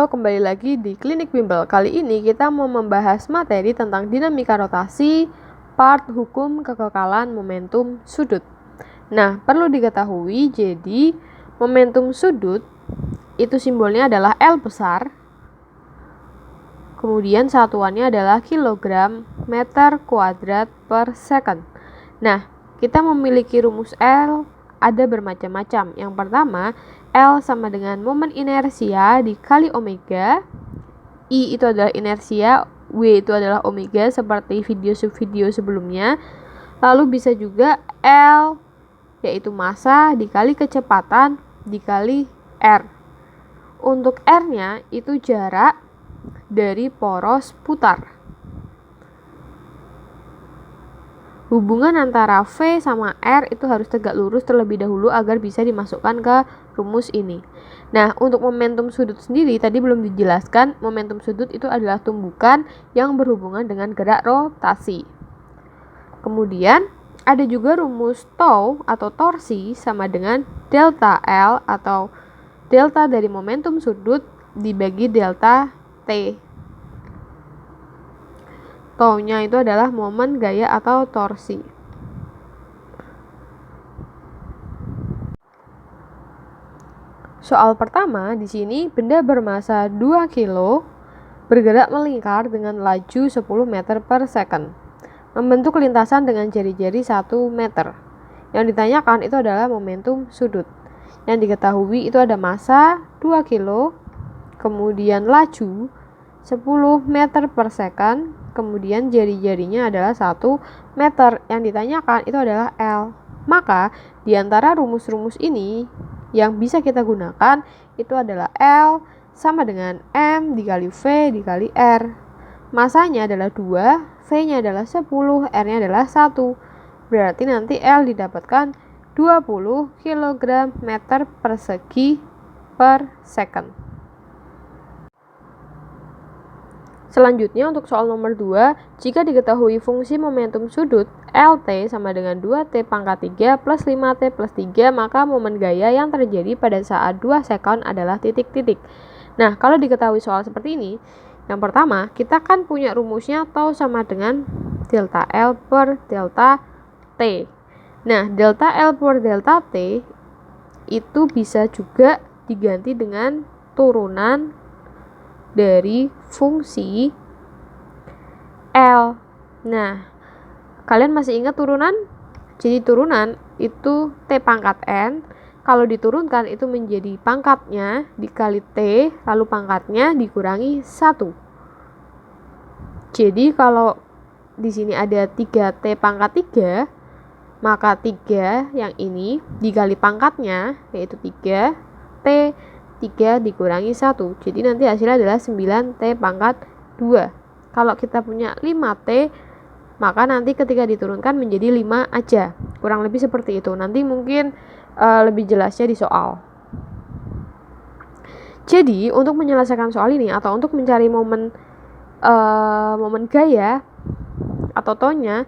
Halo, kembali lagi di Klinik Bimbel. Kali ini kita mau membahas materi tentang dinamika rotasi, part hukum kekekalan momentum sudut. Nah, perlu diketahui, jadi momentum sudut itu simbolnya adalah L besar, kemudian satuannya adalah kilogram meter kuadrat per second. Nah, kita memiliki rumus L ada bermacam-macam. Yang pertama, L sama dengan momen inersia dikali omega. I itu adalah inersia, W itu adalah omega seperti video sebelumnya. Lalu bisa juga L yaitu massa dikali kecepatan dikali R. Untuk R-nya itu jarak dari poros putar. Hubungan antara V sama R itu harus tegak lurus terlebih dahulu agar bisa dimasukkan ke rumus ini. Nah, untuk momentum sudut sendiri tadi belum dijelaskan. Momentum sudut itu adalah tumbukan yang berhubungan dengan gerak rotasi. Kemudian ada juga rumus tau atau torsi sama dengan delta L atau delta dari momentum sudut dibagi delta T. Tau-nya itu adalah momen gaya atau torsi. Soal pertama, di sini benda bermassa 2 kg bergerak melingkar dengan laju 10 meter per second, membentuk lintasan dengan jari-jari 1 meter. Yang ditanyakan itu adalah momentum sudut. Yang diketahui itu ada massa 2 kg, kemudian laju 10 meter per second, kemudian jari-jarinya adalah 1 meter. Yang ditanyakan itu adalah L. Maka di antara rumus-rumus ini yang bisa kita gunakan itu adalah L sama dengan M dikali V dikali R. Masanya adalah 2, V-nya adalah 10, R-nya adalah 1. Berarti nanti L didapatkan 20 kg meter persegi per second. Selanjutnya untuk soal nomor 2, jika diketahui fungsi momentum sudut LT sama dengan 2T pangkat 3 plus 5T plus 3, maka momen gaya yang terjadi pada saat 2 sekon adalah titik-titik. Nah, kalau diketahui soal seperti ini, yang pertama, kita kan punya rumusnya tau sama dengan delta L per delta T. Nah, delta L per delta T itu bisa juga diganti dengan turunan dari fungsi L. Nah, kalian masih ingat turunan? Jadi turunan itu T pangkat N. Kalau diturunkan itu menjadi pangkatnya dikali T, lalu pangkatnya dikurangi 1. Jadi kalau di sini ada 3T pangkat 3, maka 3 yang ini dikali pangkatnya yaitu 3, T 3 dikurangi 1. Jadi nanti hasilnya adalah 9T pangkat 2. Kalau kita punya 5T, maka nanti ketika diturunkan menjadi 5 aja. Kurang lebih seperti itu. Nanti mungkin lebih jelasnya di soal. Jadi, untuk menyelesaikan soal ini atau untuk mencari momen gaya atau tau-nya,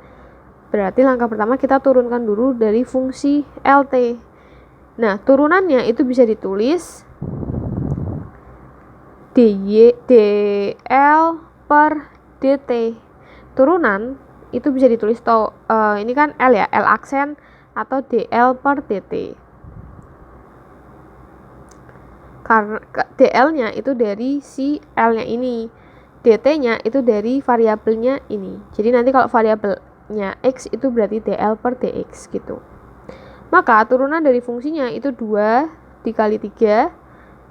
berarti langkah pertama kita turunkan dulu dari fungsi LT. Nah, turunannya itu bisa ditulis dl per dt. Turunan itu bisa ditulis ini kan L ya, L aksen atau dl per dt. Karena dl-nya itu dari si L-nya ini, dt-nya itu dari variabelnya ini. Jadi nanti kalau variabelnya x itu berarti dl per dx gitu. Maka turunan dari fungsinya itu 2 dikali 3,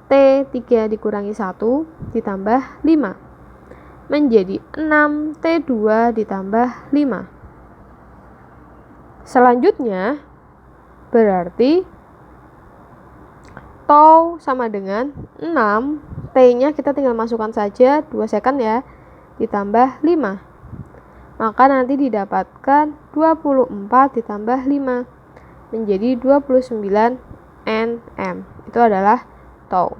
T 3 dikurangi 1 ditambah 5 menjadi 6 T2 ditambah 5. Selanjutnya berarti tau sama dengan 6, T-nya kita tinggal masukkan saja 2 second ya, ditambah 5. Maka nanti didapatkan 24 ditambah 5 menjadi 29 Nm. Itu adalah tau.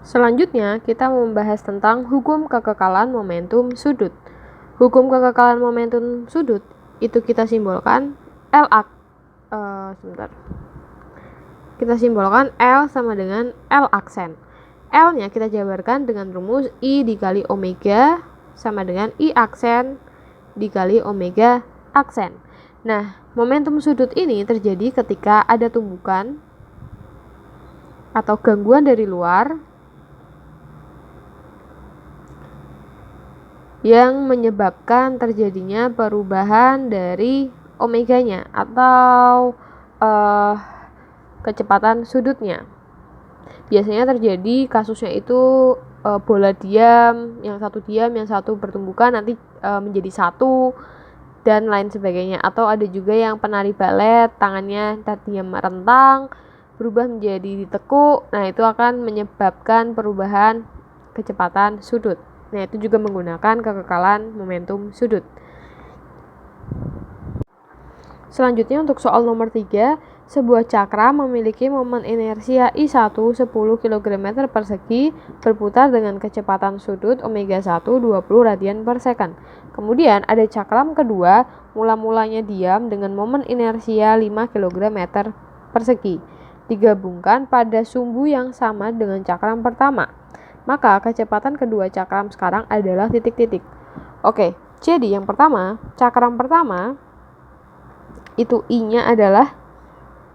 Selanjutnya kita membahas tentang hukum kekekalan momentum sudut. Hukum kekekalan momentum sudut itu kita simbolkan kita simbolkan L sama dengan L aksen. L-nya kita jabarkan dengan rumus I dikali omega sama dengan I aksen dikali omega aksen. Nah, momentum sudut ini terjadi ketika ada tumbukan atau gangguan dari luar yang menyebabkan terjadinya perubahan dari omeganya atau kecepatan sudutnya. Biasanya terjadi kasusnya itu bola diam, yang satu bertumbukan nanti menjadi satu dan lain sebagainya. Atau ada juga yang penari balet, tangannya tadinya merentang berubah menjadi ditekuk. Nah, itu akan menyebabkan perubahan kecepatan sudut. Nah, itu juga menggunakan kekekalan momentum sudut. Selanjutnya untuk soal nomor 3, sebuah cakra memiliki momen inersia I1 10 km persegi berputar dengan kecepatan sudut omega 1 20 radian per second. Kemudian ada cakram kedua, mula-mulanya diam dengan momen inersia 5 km persegi. Digabungkan pada sumbu yang sama dengan cakram pertama. Maka kecepatan kedua cakram sekarang adalah titik-titik. Oke, jadi yang pertama, cakram pertama itu I-nya adalah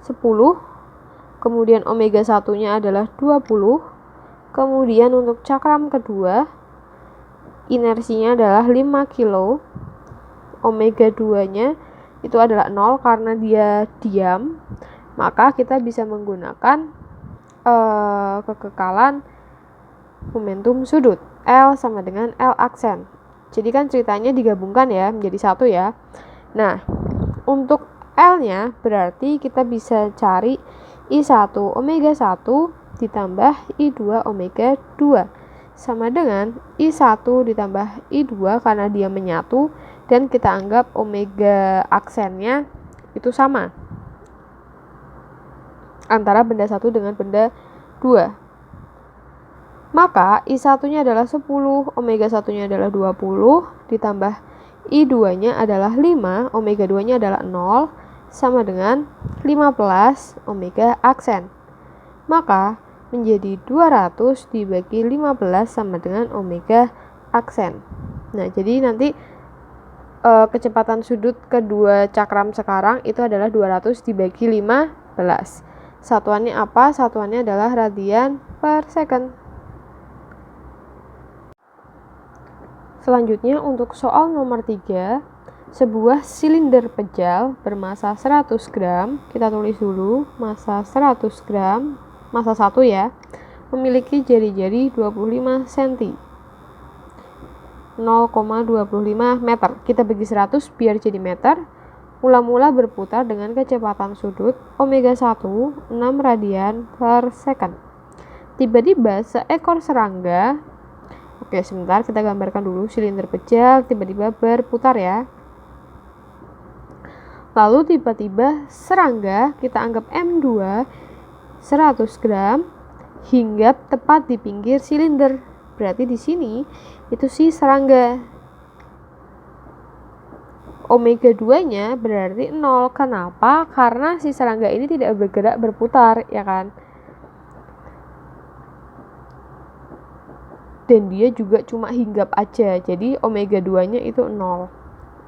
10, kemudian omega 1-nya adalah 20, kemudian untuk cakram kedua inersinya adalah 5 kilo, omega 2-nya itu adalah 0 karena dia diam, maka kita bisa menggunakan kekekalan momentum sudut L sama dengan L aksen. Jadi kan ceritanya digabungkan ya menjadi satu ya. Nah, untuk L-nya berarti kita bisa cari I1 omega 1 ditambah I2 omega 2 sama dengan I1 ditambah I2 karena dia menyatu dan kita anggap omega aksennya itu sama antara benda 1 dengan benda 2. Maka I1-nya adalah 10, omega 1-nya adalah 20 ditambah I2-nya adalah 5, omega 2-nya adalah 0, sama dengan 15 omega aksen. Maka menjadi 200 dibagi 15 sama dengan omega aksen. Nah, jadi nanti kecepatan sudut kedua cakram sekarang itu adalah 200 dibagi 15. Satuannya apa? Satuannya adalah radian per second. Selanjutnya untuk soal nomor 3, sebuah silinder pejal bermassa 100 gram, kita tulis dulu massa 100 gram, massa 1 ya, memiliki jari-jari 25 cm, 0,25 meter. Kita bagi 100 biar jadi meter. Mula-mula berputar dengan kecepatan sudut omega 1 6 radian per second. Tiba-tiba seekor serangga, oke sebentar kita gambarkan dulu silinder pejal tiba-tiba berputar ya. Lalu tiba-tiba serangga kita anggap M2 100 gram hinggap tepat di pinggir silinder. Berarti di sini itu si serangga. Omega 2-nya berarti 0. Kenapa? Karena si serangga ini tidak bergerak berputar, ya kan? Dan dia juga cuma hinggap aja. Jadi omega 2-nya itu 0.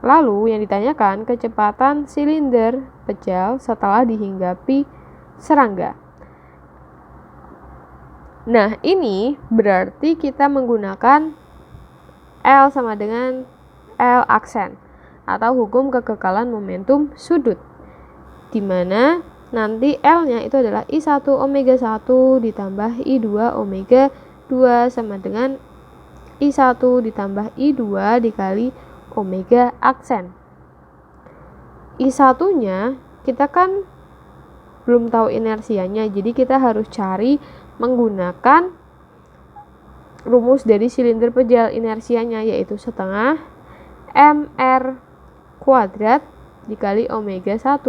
Lalu yang ditanyakan kecepatan silinder pejal setelah dihinggapi serangga. Nah, ini berarti kita menggunakan L sama dengan L aksen atau hukum kekekalan momentum sudut, di mana nanti L-nya itu adalah I1 omega 1 ditambah I2 omega 2 sama dengan I1 ditambah I2 dikali omega aksen. I1-nya kita kan belum tahu inersianya, jadi kita harus cari menggunakan rumus dari silinder pejal inersianya, yaitu setengah mr kuadrat dikali omega 1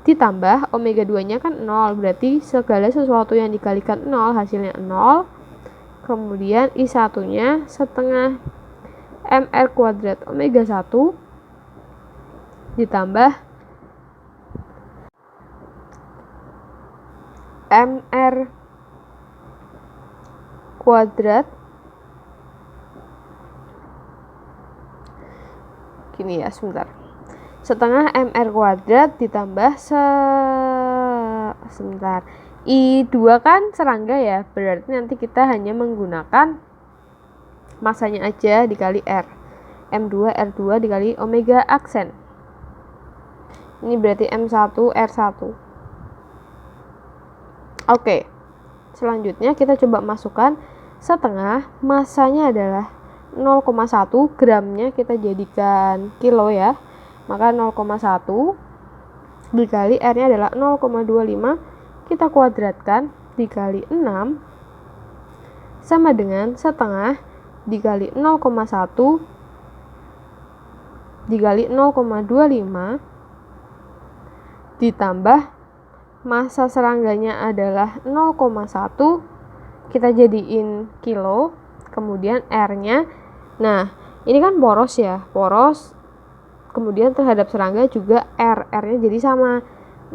ditambah omega 2-nya kan 0, berarti segala sesuatu yang dikalikan 0 hasilnya 0. Kemudian I1-nya setengah mr kuadrat omega 1 ditambah mr kuadrat gini ya, sebentar, setengah mr kuadrat ditambah sebentar, I2 kan serangga ya, berarti nanti kita hanya menggunakan masanya aja dikali R, M2 R2 dikali omega aksen, ini berarti M1 R1. Oke, selanjutnya kita coba masukkan setengah, masanya adalah 0,1, gramnya kita jadikan kilo ya, maka 0,1 dikali R nya adalah 0,25, kita kuadratkan dikali 6 sama dengan setengah dikali 0,1 dikali 0,25 ditambah massa serangganya adalah 0,1, kita jadiin kilo, kemudian R-nya, nah ini kan poros ya, poros, kemudian terhadap serangga juga R-nya jadi sama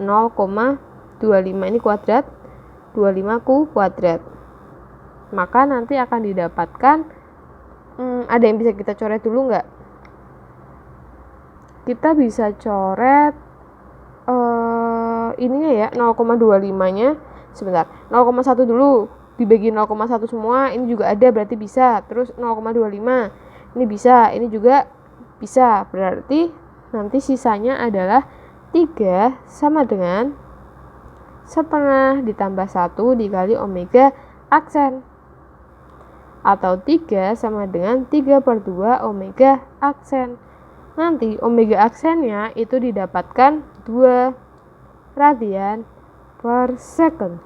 0,25, ini kuadrat, 25 kuadrat, maka nanti akan didapatkan ada yang bisa kita coret dulu nggak? Kita bisa coret ininya ya, 0,25 nya sebentar, 0,1 dulu dibagi 0,1 semua, ini juga ada berarti bisa, terus 0,25 ini bisa, ini juga bisa, berarti nanti sisanya adalah 3 sama dengan setengah ditambah 1 dikali omega aksen, atau 3 sama dengan 3/2 omega aksen. Nanti omega aksennya itu didapatkan 2 radian per second.